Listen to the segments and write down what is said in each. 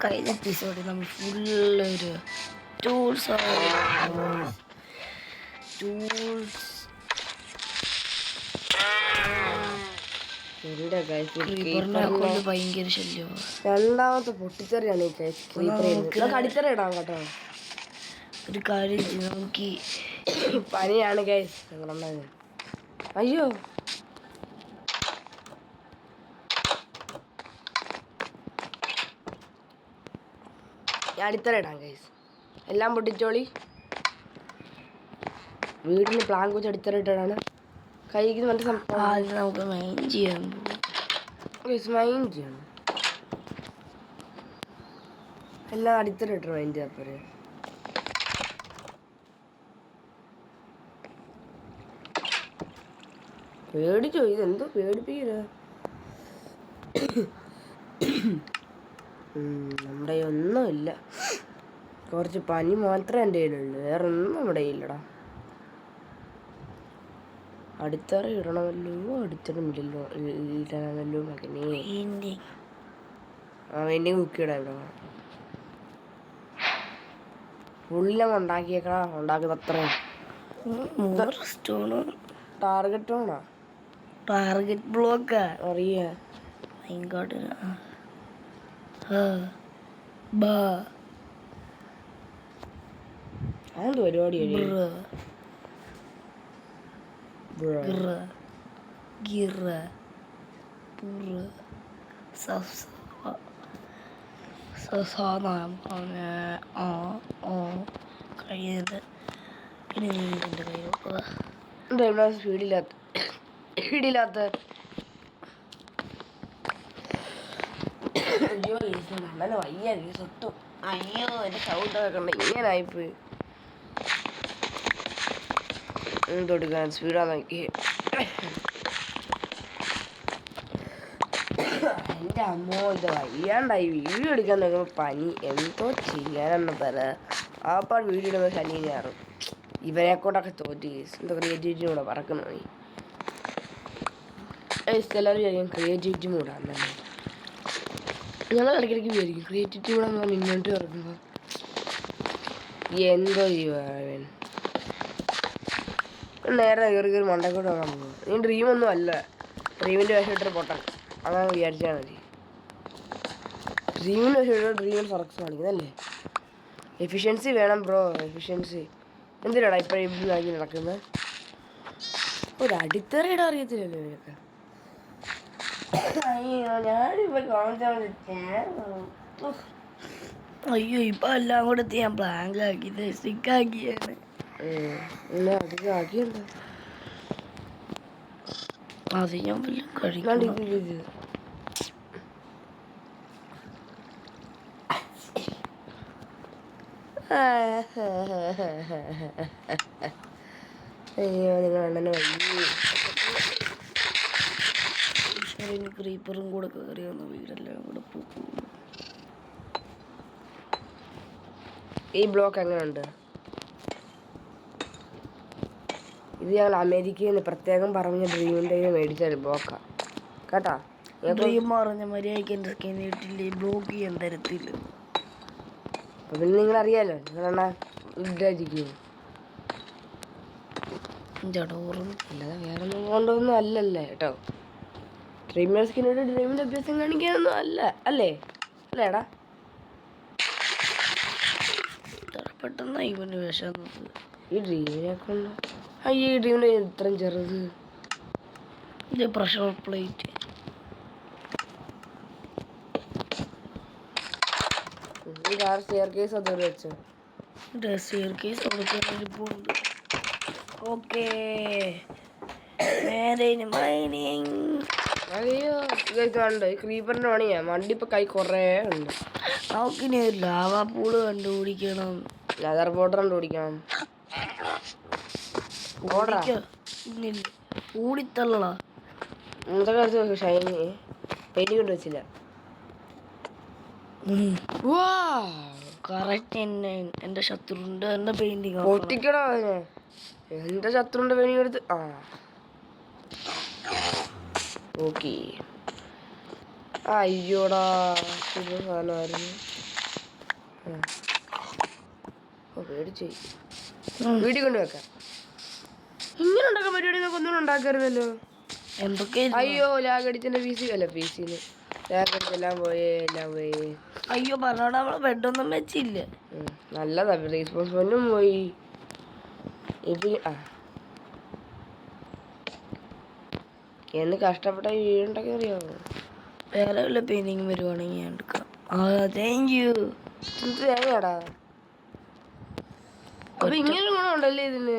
കഴിഞ്ഞ എപ്പിസോഡിൽ നമ്മൾ ഫുള്ളൊരു ടൂൾസ് ഭയങ്കര ശല്യമാണ്. രണ്ടാമത്തെ പൊട്ടിച്ചെറിയാണ് കടിച്ചെറി ഇടാൻ കേട്ടോ. ഒരു കാര്യം നമുക്ക് പനിയാണ് ഗൈസ് ഞങ്ങളുണ്ടായത്. അയ്യോ ഞാൻ അടിത്തറ ഇടാം ഗൈസ്. എല്ലാം പൊട്ടിച്ചോളി. വീടിന് പ്ലാൻ വെച്ച് അടിത്തറ ഇട്ടാണ് കൈക്ക് മറ്റേ നമുക്ക് മൈൻ ചെയ്യാൻ മൈൻ ചെയ്യണം. എല്ലാം അടിത്തറ ഇട്ടു മൈൻ ചെയ്തപ്പോര്. പേടിച്ചോ? ഇതെന്തോ പേടിപ്പിക്കില്ല. നമ്മുടെ ഒന്നുമില്ല. കുറച്ച് പനി മാത്രമേ എൻ്റെ കയ്യിലുള്ളൂ, വേറെ ഒന്നും നമ്മുടെ കയ്യില്ലടാ. അടിത്തറ ഇടണമല്ലോ, അടിത്തറമില്ലല്ലോ, ഇടണമല്ലോ മകനെ. വേണ്ടി കുക്ക് ഇടാം. ഇവിടെ ഫുള്ളം ഉണ്ടാക്കിയേക്കണ ഉണ്ടാക്കുന്നത് അത്രയും. ടാർഗറ്റ് ആണോ? ടാർഗറ്റ് ബ്ലോക്കാ അറിയാ. അതെന്ത് പരിപാടി? സ്പീഡില്ലാത്ത അയ്യോ നല്ല വയ്യ സൊട്ടും. അയ്യോ എൻ്റെ സൗണ്ടൊക്കെ കണ്ട ഇങ്ങനായിപ്പോയി. തൊടുക്കാൻ സ്പീഡാന്ന് നോക്കി. എൻ്റെ അമ്മോ ഇത് വയ്യാണ്ടായി. വീഡിയോ എടുക്കാൻ നോക്കുമ്പോൾ പനി. എന്തോ ചെയ്യാനെന്ന് പറ. ആപ്പാട് വീഡിയോ ഇടുമ്പോൾ ശനി ഞാറും. ഇവരെ കൊണ്ടൊക്കെ തോറ്റി. എന്തോ ക്രിയേറ്റിവിറ്റി കൂടെ പറക്കുന്നു പോയി. എല്ലാവരും വിചാരിക്കും ക്രിയേറ്റിവിറ്റി മൂടാന്ന്. ഞങ്ങൾ ഇടയ്ക്കിടയ്ക്ക് വിചാരിക്കും ക്രിയേറ്റിവിറ്റി മൂടാന്ന് പറഞ്ഞാൽ ഇങ്ങോട്ട് ഇറങ്ങുമ്പോൾ എന്തോ ചെയ്യുവൻ. നേരെ കയറി മണ്ടക്കോട്ട് വാങ്ങാൻ പോകും. നീ ഡ്രീമൊന്നും അല്ല. ഡ്രീമിൻ്റെ വേഷം ഇട്ടിട്ട് പൊട്ടാൻ അങ്ങനെ വിചാരിച്ചാൽ മതി. ഡ്രീമിൻ്റെ വേഷം ഇട്ടിട്ട് ഡ്രീമിന് സർക്സ് കാണിക്കുന്നല്ലേ. എഫിഷ്യൻസി വേണം ബ്രോ, എഫിഷ്യൻസി. എന്തിനാടാ ഇപ്പോഴും ആക്കി നടക്കുന്നത്? ഒരു അടിത്തറയിടാൻ അറിയത്തില്ലല്ലോ ഇവരൊക്കെ. അയ്യോ ഇപ്പൊ എല്ലാം കൂടെ ഞാൻ ബ്ലാങ്ക് ആക്കിയത് സ്റ്റിക്ക് ആക്കിയാണ്. ആക്കിയുണ്ടോ? അത് ഞാൻ വല്ലതും കഴിക്കണം. അയ്യോ നിങ്ങൾ അണ്ണനെ ക്രീപ്പറും കൂടെ കയറി വന്ന വീടെല്ലാം കൂടെ പോകും. ഈ ബ്ലോക്ക് എങ്ങനെയുണ്ട്? ഇത് ഞങ്ങൾ അമേരിക്കയിൽ നിന്ന് പ്രത്യേകം പറഞ്ഞ ഡ്രീമിൻ്റെ മേടിച്ച ബ്ലോക്കാ കേട്ടാ. ഡ്രീം പറഞ്ഞ മര്യാദയ്ക്ക് എൻ്റെ സ്കിൻ വീട്ടിൽ ബ്ലോക്ക് ചെയ്യാൻ തരത്തില്ല. അപ്പം പിന്നെ നിങ്ങളറിയാലോ നിങ്ങളെണ്ണ ഇല്ലാതിരിക്കും. അല്ലാതെ വേറെ ഒന്നും കൊണ്ടൊന്നും അല്ലല്ലേ കേട്ടോ. ഡ്രീമിൻ്റെ സ്കിന്നോട് ഡ്രീമിൻ്റെ അഭ്യാസം കാണിക്കാനൊന്നും അല്ല അല്ലേ? അല്ലേടാ? പെട്ടെന്ന് ഇവന് വിഷം ഈ ഡ്രീമിനെ കൊണ്ട്. അയ്യോ ഈ ഡ്രീമിൻ്റെ ഇത്രയും ചെറുത്. ഇത് പ്രഷർ പ്ലേറ്റ്. സ്റ്റെയർ കേസ് അതുപോലെ വെച്ചോ. സ്റ്റെയർ കേസ് കൊടുക്കുന്നുണ്ട്. ഓക്കേ അയ്യോ കണ്ട് ക്രീപ്പറിൻ്റെ പണിയാ. വണ്ടി ഇപ്പം കൈ കുറേ ഉണ്ട്. നമുക്കിനി ലാവാ പൂള് കണ്ടുപിടിക്കണം. ലെതർ ബോർഡർ കണ്ടുപിടിക്കണം. ഊടിത്തള്ള ഇന്നത്തെ ഷൈനി പെയിന്റ് കൊണ്ട് വെച്ചില്ല. കറക്റ്റ് എൻ്റെ ശത്രുവിൻ്റെ തന്നെ പെയിന്റിങ് പൊട്ടിക്കണോ അതിനെ? എൻ്റെ ശത്രുവിൻ്റെ പെയിന്റിങ് എടുത്ത് ഓക്കെ അയ്യോടാ ഇത് സാധനമായിരുന്നു. പേടിച്ച് വീട്ടിൽ കൊണ്ട് വെക്കാം. ഇങ്ങനെ ഉണ്ടാക്കാൻ പരിപാടി നമുക്ക് ഒന്നും ഉണ്ടാക്കരുതല്ലോ. എന്തൊക്കെ അയ്യോ ലാഗടിച്ചെന്റെ പി സി അല്ല പി സിന്ന് ലാഗടിച്ചെല്ലാം പോയേ എല്ലാം പോയേ. അയ്യോ പറഞ്ഞോടാ നമ്മളെ ബെഡൊന്നും വെച്ചില്ല. നല്ലതാ റീസ്പോൺസിബിളും പോയി. ഇത് എന്ന് കഷ്ടപ്പെട്ട വീടുണ്ടാക്കി അറിയാമോ? വേറെ വല്ല പെയിന്റിങ് വരുവാണെങ്കിൽ ഞാൻ എടുക്കാം. Thank you. തേങ്ങയാടാ. അപ്പൊ ഇങ്ങനെ ഗുണമുണ്ടല്ലേ ഇതിന്?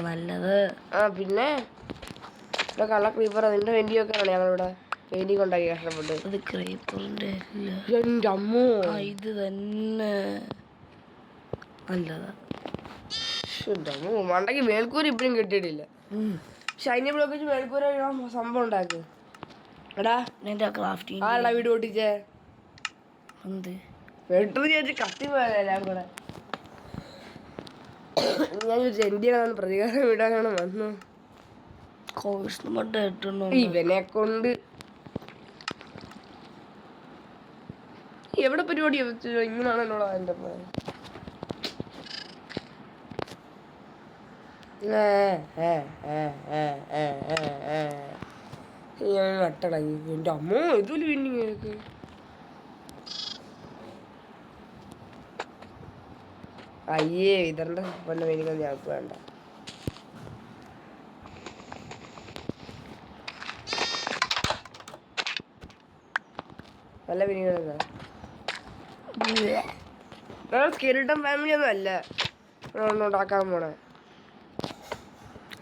നല്ലത്. പിന്നെ കള്ള ക്രീപ്പർ അതിന്റെ പെയിന്റിംഗ് ഒക്കെ ആണ് ഞങ്ങളിവിടെ പെയിന്റിംഗ് ഉണ്ടാക്കി കഷ്ടപ്പെട്ട്. അത് ക്രീപ്പറിന്റെ എന്റെ അമ്മോ ഇത് തന്നെ നല്ലതാ. മണ്ടയ്ക്ക് മേൽക്കൂര ഇപ്പഴും കിട്ടിയിട്ടില്ല. ഷൈനി ബ്ലോക്ക് വെച്ച് മേൽക്കൂര സംഭവം ഉണ്ടാക്ക്. എടാ എന്റെ ക്രാഫ്റ്റിംഗ് ആടാ വീട് പൊട്ടിച്ചേ? എന്ത് വെട്ടു ചേച്ചി കത്തി പോയതെല്ലാം കൂടെ. ഞാൻ എന്തിനാണ് പ്രതികാരം വിടാനാണ് വന്നു. കോഴ്സ് മട്ട ഇട്ടുണ്ടോ ഇവനെ കൊണ്ട് എവിടെ പരിപാടി ഇങ്ങനാണല്ലോ എന്റെ വട്ടടങ്ങി. എന്റെ അമ്മോ ഇതുപോലെ പിന്നെ കേൾക്ക്. അയ്യേ ഇതറിന്റെ പൊന്നെ വേനിക്കൊന്നും ഞങ്ങൾക്ക് വേണ്ട. നല്ല വിനിയോഗം സ്കെലിട്ടൺ ഫാമിലി ഒന്നും അല്ല ഉണ്ടാക്കാൻ പോണേ.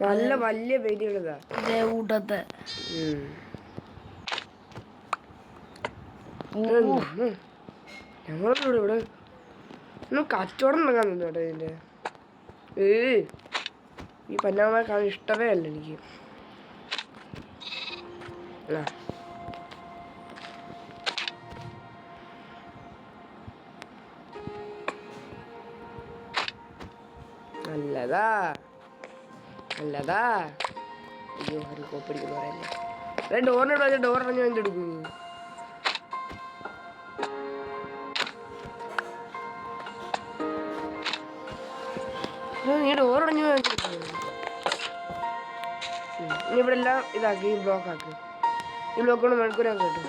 നല്ല വലിയ പേരുകളാ കൂട്ടത്തെ. ഞങ്ങളിവിടെ ഇവിടെ കച്ചവടം നടക്കാൻ നിന്നോട്ടെ ഇതിന്റെ. ഈ പന്നാമയെ കാണാൻ ഇഷ്ടമേ അല്ല എനിക്ക്. നല്ലതാ നല്ലതാ. അയ്യോ അത് കോപ്പടിക്കുന്ന പറയല്ലേ. ഡോറിനോട് വെച്ചാൽ ഡോർ അടഞ്ഞു എന്തെടുക്കും? നീ ഡോറടഞ്ഞു ഇനി ഇവിടെ എല്ലാം ഇതാക്കി ബ്ലോക്ക് ആക്കി. ഈ ബ്ലോക്ക് കൊണ്ട് മണിക്കൂറാക്കി കിട്ടും.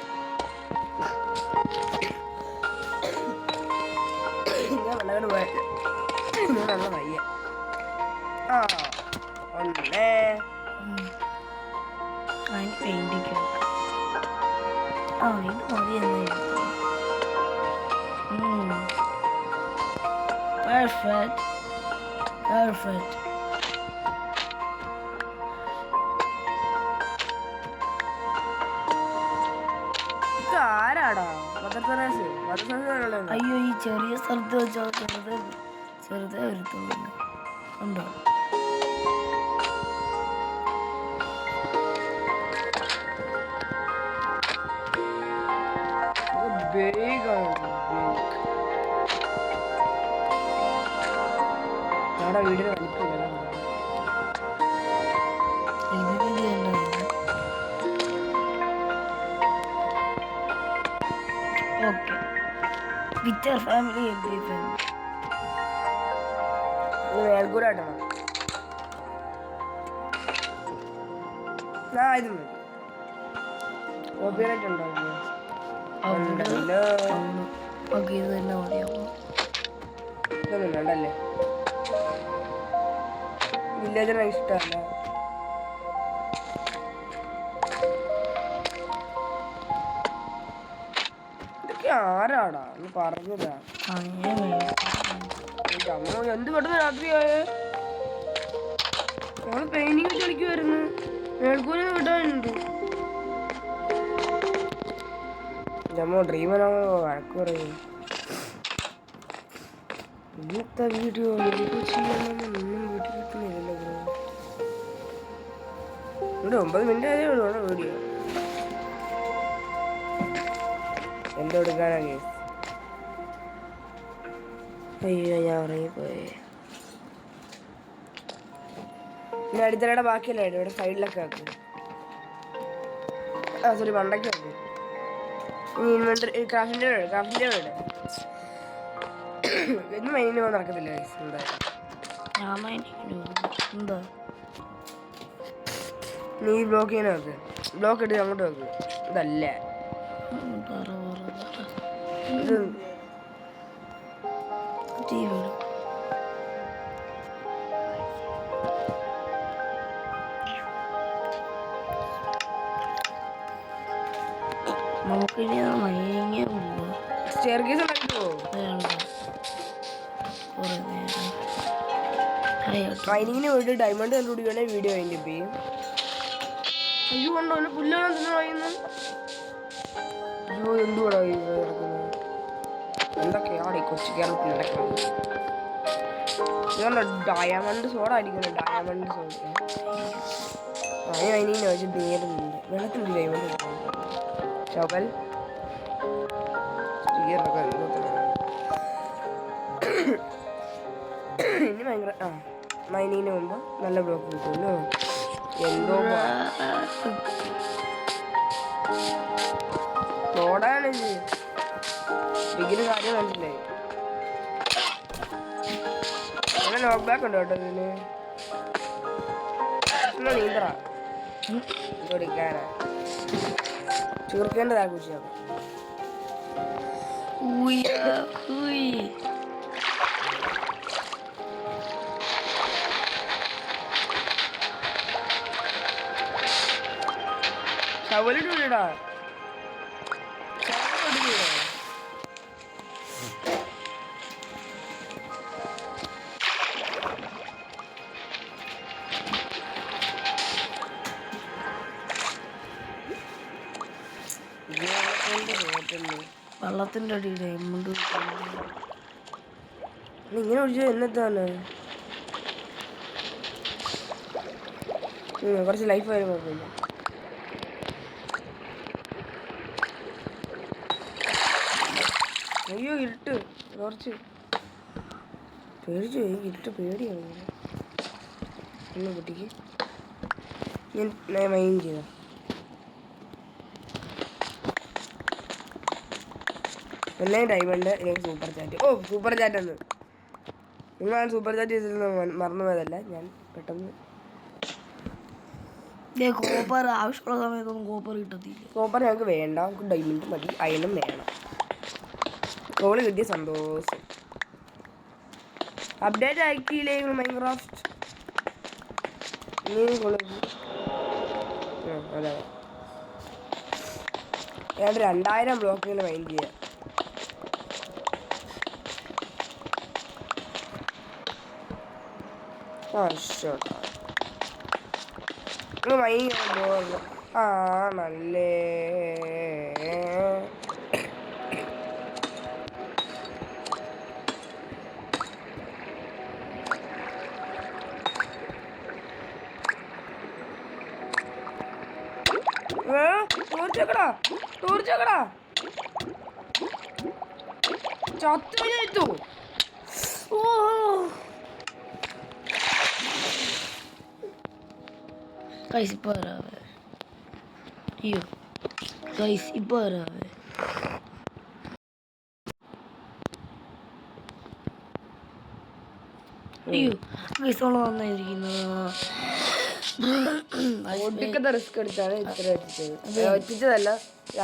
ഞാൻ വെള്ളയോട് പോയത് നല്ല വയ്യ. ഒന്നേ പെയിന്റിങ് ഇത് മതി എന്നായിരുന്നു. Perfect. ആരാടാ അയ്യോ ഈ ചെറിയ സ്ഥലത്ത് വെച്ചോ ചെറുതേ വരുത്തുള്ളൂ. ഉണ്ടോ വീടിന് വലിപ്പില്ല. Okay വിറ്റർ family മേൽക്കൂരായിട്ടാണ്. ഇത് മതി. കോപ്പിറൈറ്റ് ഉണ്ടോ? ഇത് തന്നെ മതിയാവും. ഇതൊന്നും വേണ്ടല്ലേ? വില്ലേജിനെ ഇഷ്ടമല്ല. ഇതൊക്കെ ആരാടാ എന്ന് പറഞ്ഞതാ. അമ്മ എന്ത് പെട്ടെന്ന് രാത്രിയായേ? നമ്മള് പെയിന്റിങ് വെച്ച് കളിക്കുമായിരുന്നു. മേൽക്കൂര വിടാനുണ്ട്. അമ്മ ഡ്രീമനാണോ വഴക്ക് പറയും. ഇന്നത്തെ വീഡിയോ എന്ത് ചെയ്യണമെന്നൊന്നും വീട്ടിൽ കിട്ടുന്നില്ലല്ലോ ബ്രോ. ഇവിടെ 9 മിനിറ്റ് ആയതേ ഉള്ളൂ വീഡിയോ. എന്തെടുക്കാനാ കേസ്? അയ്യോ ഞാൻ ഉറങ്ങിപ്പോയേ. പിന്നെ അടിത്തറയുടെ ബാക്കിയല്ലേ ഇവിടെ സൈഡിലൊക്കെ ആക്കും. സോറി മണ്ടയ്ക്ക് വെക്ക്. ഇനി ഇൻവെന്ററി ക്രാഫ്റ്റിൻ്റെ വീട് ഇന്ന് മൈനിന് പോകാൻ നടക്കത്തില്ല എന്താ നീ ബ്ലോക്ക് ചെയ്യാൻ വെക്ക്. ബ്ലോക്ക് ഇട്ട് അങ്ങോട്ട് വെക്ക്. ഇതല്ല ഇത് നമുക്കിനി മയങ്ങ സ്റ്റെയർ കേസ് ഉണ്ടാക്കിയോ? മൈനിങ്ങിന് വേണ്ടി ഡയമണ്ട് കണ്ടുപിടിക്കണേ വീഡിയോ അതിൻ്റെ ഇപ്പം അയ്യോ ഉണ്ടോ അവന് പുല്ലാണ് എന്തിനാ പറയുന്നത്? അയ്യോ എന്തുകൂടാ കിടക്കുന്നത്? എന്തൊക്കെയാണ് ഈ കൊച്ചു കേരളത്തിൽ നടക്കുന്നത്? ഇതുകൊണ്ടോ ഡയമണ്ട് സോഡ അടിക്കുന്നു. ഡയമണ്ട് സോഡ മൈനിങ്ങിന് വെച്ച് നേരുന്നുണ്ട്. വെള്ളത്തിൽ ഡയമണ്ട് ചവൽ ഇനി ഭയങ്കര മൈനിങ്ങിന് മുമ്പ് നല്ല ബ്ലോക്ക് കിട്ടുമല്ലോ. എന്തോ ഓടാണ് ഡിഗ്രി കാര്യം മനസ്സിലായി. അങ്ങനെ നോക്ക് ബാക്ക് ഉണ്ടോ കേട്ടോ ഇതിന്? നീന്തറ ഓടിക്കാനാ ചുരുക്കേണ്ടതാ കുറിച്ചാണ്. ചവലിടാ വെള്ളത്തിൻ്റെ അടിയിൽ ഡയമണ്ട് ഇങ്ങനെ ഒഴിച്ചത് എന്നതാണ്? കുറച്ച് ലൈഫ് ആയാലും കുഴപ്പമില്ല. അയ്യോ ഇരുട്ട് കുറച്ച് പേടിച്ചു പോയി. ഇരുട്ട് പേടിയാണ് ഒന്ന് കുട്ടിക്ക്. ഞാൻ മൈൻഡ് ചെയ്ത എല്ലാം ഡയമണ്ട് അല്ലെങ്കിൽ സൂപ്പർ ചാറ്റ്. ഓ സൂപ്പർ ചാറ്റ് എന്ന് നിങ്ങളാണ് സൂപ്പർ ചാറ്റ് ചെയ്തിരുന്ന മറന്നുപോയതല്ല. ഞാൻ പെട്ടെന്ന് കോപ്പർ ആവശ്യമുള്ള സമയത്തൊന്നും കോപ്പർ കിട്ടത്തില്ല. കോപ്പർ ഞങ്ങൾക്ക് വേണ്ട, നമുക്ക് ഡയമണ്ട് മതി. അയണും വേണം. കോള് കിട്ടിയ സന്തോഷം. അപ്ഡേറ്റ് ആക്കിയില്ലേ മൈൻക്രാഫ്റ്റ്? അതെ ഏതാണ്ട് 2000 ബ്ലോക്കുകൾ മൈൻഡ് ചെയ്യാം. ആണല്ലേ ടൂർച്ചക്കടാ ചത്തു. ഓ ഗൈസ് ഇപ്പോൾ വരാവേ. അയ്യോ ഗൈസ് ഇപ്പോൾ വരാവേ. അയ്യോ ഗൈസ് ഓള് വന്നായിരിക്കുന്നു. ഒടുക്കത്തെ റിസ്ക് എടുത്താണ് ഇത്ര എത്തിച്ചത്. എത്തിച്ചതല്ല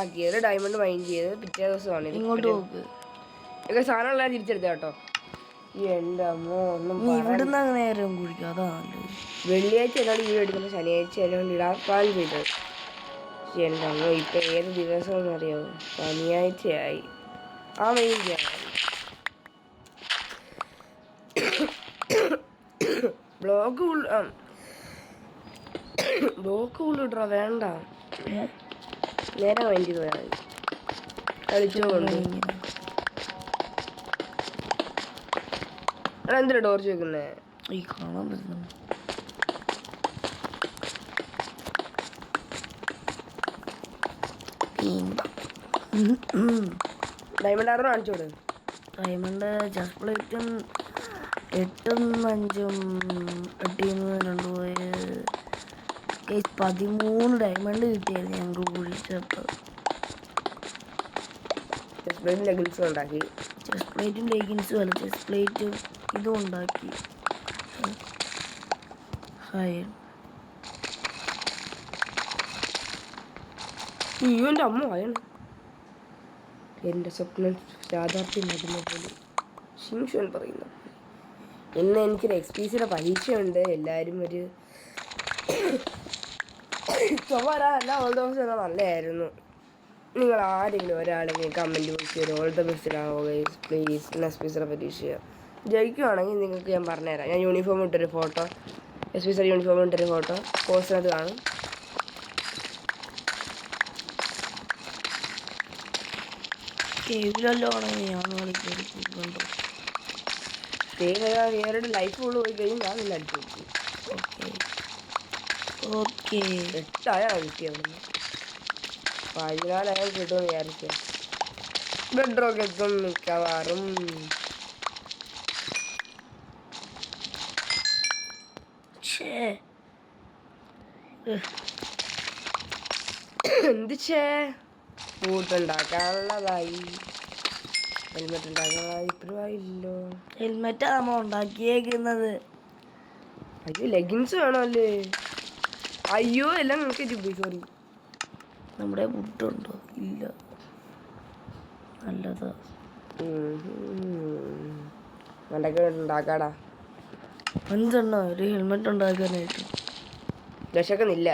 ആക്കിയത്. ഡയമണ്ട് മൈൻഡ് ചെയ്ത് പിറ്റേ ദിവസമാണ് ഇങ്ങോട്ട് നോക്ക്. സാധനങ്ങളെല്ലാം തിരിച്ചെടുത്ത കേട്ടോ. എൻ്റെ അമ്മോ ഒന്നും ഇവിടുന്ന് നേരം കുഴിക്കും. അതാണ് വെള്ളിയാഴ്ച എന്നോട് വീഡിയോ എടുക്കുന്നത് ശനിയാഴ്ച എന്നോട് ഇടാൻ പ്ലാൻ ചെയ്തത്. എൻ്റെ അമ്മോ ഇപ്പം ഏത് ദിവസം എന്ന് അറിയാമോ? ശനിയാഴ്ചയായി. ആ മൈൻഡ് ബ്ലോക്ക് ഉള്ളിട്ടാ വേണ്ട. നേരെ മൈൻഡ് ചെയ്ത് പോയാൽ കളിച്ചോണ്ട് എന്തിനാ ടോർച്ച് വെക്കുന്നേ? ഈ കാണാൻ പറ്റുന്നു. ഡയമണ്ട് ആറ് കാണിച്ചോട്. ഡയമണ്ട് ജസ്റ്റ് പ്ലേറ്റും 8ഉം 5ഉം 8 2 പോയത് ഗൈസ് 13 ഡയമണ്ട് കിട്ടിയായിരുന്നു ഞങ്ങൾക്ക് കുഴിച്ചപ്പോൾ. ചെസ്റ്റ് പ്ലേറ്റും ലെഗിൻസും ഉണ്ടാക്കി. ചെസ്റ്റ് പ്ലേറ്റും ലെഗിൻസും അല്ല, ചെസ്റ്റ് പ്ലേറ്റും ഇതും ഉണ്ടാക്കി. എൻ്റെ അമ്മ അയാണ് എൻ്റെ സ്വപ്നം യാഥാർത്ഥ്യം അതിനെ പോലും ശിംഷൻ പറയുന്നു. ഇന്ന് എനിക്കൊരു എക്സ്പീസിയുടെ പരീക്ഷയുണ്ട്. എല്ലാവരും ഒരു എല്ലാ ഓൾ ദ ബെസ്റ്റ് എന്നാൽ നല്ലതായിരുന്നു. നിങ്ങൾ ആരെങ്കിലും ഒരാളെങ്കിലും കമൻറ്റ് വിളിച്ച് ഒരു ഓൾ ദ ബെസ്റ്റ് ആവോ ഗൈസ് പ്ലീസ്. എക്സ്പീസിയുടെ പരീക്ഷ ജയിക്കുവാണെങ്കിൽ നിങ്ങൾക്ക് ഞാൻ പറഞ്ഞുതരാം. ഞാൻ യൂണിഫോം ഇട്ടൊരു ഫോട്ടോ, എക്സ്പീസിയുടെ യൂണിഫോം ഇട്ടൊരു ഫോട്ടോ പോസ്റ്റിനകത്ത് കാണും. വേറെ ലൈഫ് ഫുള്ള് പോയി കഴിഞ്ഞ് ഞാൻ പിന്നെ അടിച്ചു നോക്കി. ഓക്കെ 8 കിട്ടി അവിടെ 14 കിട്ടുമെന്ന് വിചാരിച്ച. ബെഡ്റോക്ക് എത്തും മിക്കവാറും. എന്ത് കൂട്ടുണ്ടാക്കാനുള്ളതായി, ഹെൽമെറ്റ് ഉണ്ടാക്കാനുള്ളതായി. ഇപ്പോഴായില്ലോ ഹെൽമെറ്റാ നമ്മൾ ഉണ്ടാക്കിയേക്കുന്നത്. അയ്യോ ലെഗിൻസ് വേണമല്ലേ? അയ്യോ എല്ലാം നോക്കിയിട്ട് പോയി. സോറി. നമ്മുടെ മുട്ടുണ്ടോ? ഇല്ല. നല്ലതാ. ഉണ്ടാക്കാടാ 5 എണ്ണം ഒരു ഹെൽമെറ്റ് ഉണ്ടാക്കാനായിട്ട്. വിശക്കുന്നില്ല.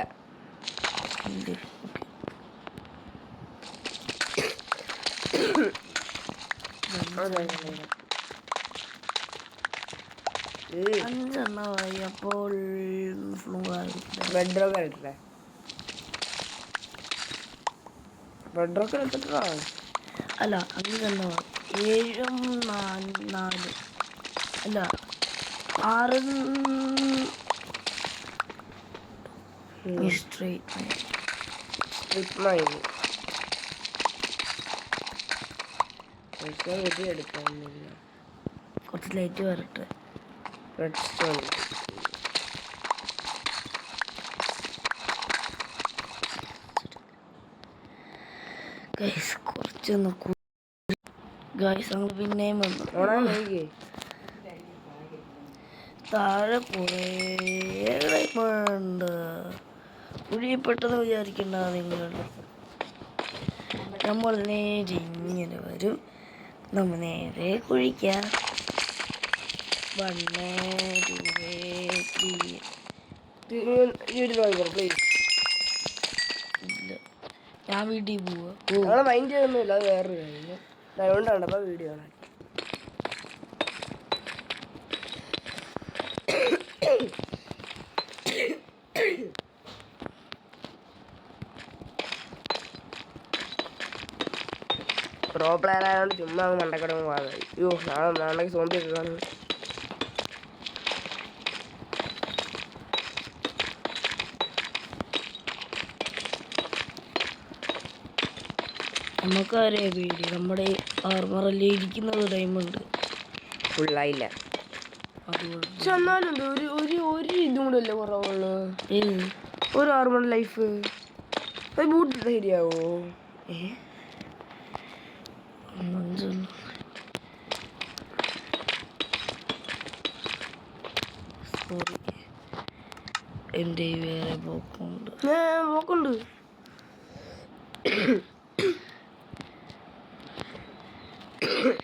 അഞ്ചെണ്ണമായി. അപ്പോൾ ബെഡ്റോക്ക് എടുക്കട്ടെ. ബെഡ്റോക്ക് എടുത്തിട്ടാ അല്ല 5 7 4 അല്ല 6 കുറച്ച് ലൈറ്റ് വരട്ടെ. റെഡ് സ്റ്റോൺ ഗൈസ് കുറച്ചൊന്ന് ഗൈസ് ഞങ്ങൾ പിന്നെയും വന്നു. താഴെ കുറേ ഡയമണ്ട് കുഴിപ്പെട്ടെന്ന് വിചാരിക്കണ്ട നിങ്ങൾ. നമ്മൾ നേരെ ഇങ്ങനെ വരും. നമ്മൾ നേരെ കുഴിക്കാം. 1 2 3 ഇല്ല ഞാൻ വീട്ടിൽ പോവാ. മൈൻഡ് ചെയ്യുന്നില്ല. അത് വേറൊരു കാര്യം. അതുകൊണ്ടാണ് അപ്പോൾ വീഡിയോ ആണ്. പ്രോ പ്ലെയർ ആയതുകൊണ്ട് ചുമ്മാ മണ്ടക്കടങ്ങ് പോകാതെ. അയ്യോ നാളെ സോംബിയൊക്കെ കാണുന്നു. നമുക്കറിയാം പേടി. നമ്മുടെ ആർമറല്ലേ ഇരിക്കുന്നത് ഡയമണ്ട് ഫുള്ളായില്ല. പക്ഷെ എന്നാലും ഒരു ഇതും കൂടെ അല്ലേ കുറവുള്ളൂ. ഒരു ആർമർ ലൈഫ് ബൂട്ട് ശരിയാവോ? സോറി എൻ്റെ വേറെ പോക്കുണ്ട്.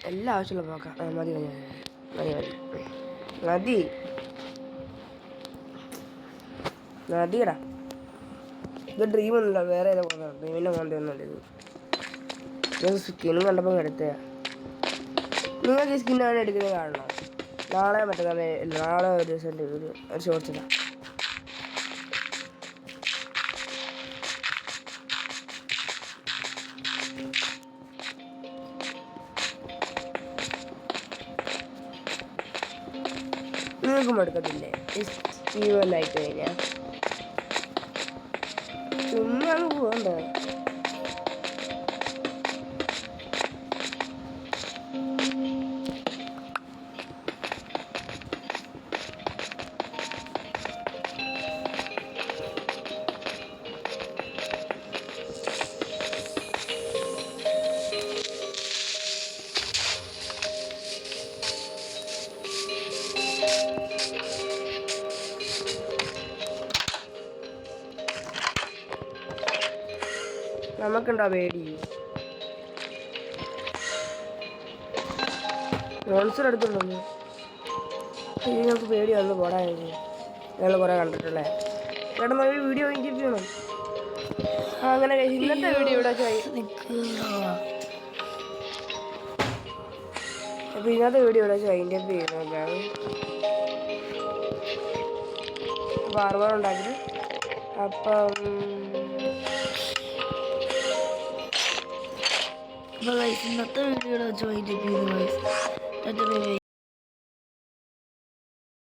എല്ലാ ആവശ്യമുള്ള പോക്കാം. മതി മതി മതി മതി മതിയടാ. ഇത് ഡ്രീം ഒന്നുമില്ല. വേറെ ഏതാ പോകുന്നത്? ഡ്രീമിൻ്റെ മോൻ്റെ ഒന്നുമില്ല. ഇത് സ്കിന്നും കണ്ടപ്പോൾ എടുത്തതാ. നിങ്ങൾക്ക് ഈ സ്കിന്നാണ് എടുക്കുന്നത് കാണണം. നാളെ മറ്റന്നാളെ നാളെ ഒരു ദിവസം ഒരു ഷോർട്സ് ഇടാം. നിങ്ങൾക്കും എടുക്കത്തില്ലേ ജീവനായിട്ട് കഴിഞ്ഞാൽ? ചുമ്മാ അങ്ങ് പോകണ്ടേ? നമുക്കുണ്ടോ പേടി? മോൺസ്റ്റർ എടുത്തുണ്ടോ? ഞങ്ങൾക്ക് പേടി വന്ന് പോടാ. ഞങ്ങൾ കുറെ കണ്ടിട്ടുള്ളേ. ചേട്ടൻ ഒരു വീഡിയോ ചെയ്യണം. അങ്ങനെ ഇന്നത്തെ വീഡിയോ ഇവിടെ അപ്പൊ ഇന്നത്തെ വീഡിയോ ഇവിടെ അതിൻ്റെ ചെയ്യുന്നതാണ്. ബാർബർ ഉണ്ടാക്കി. അപ്പം ഇന്നത്തെ വീഡിയോ വെച്ച് വൈകിട്ട്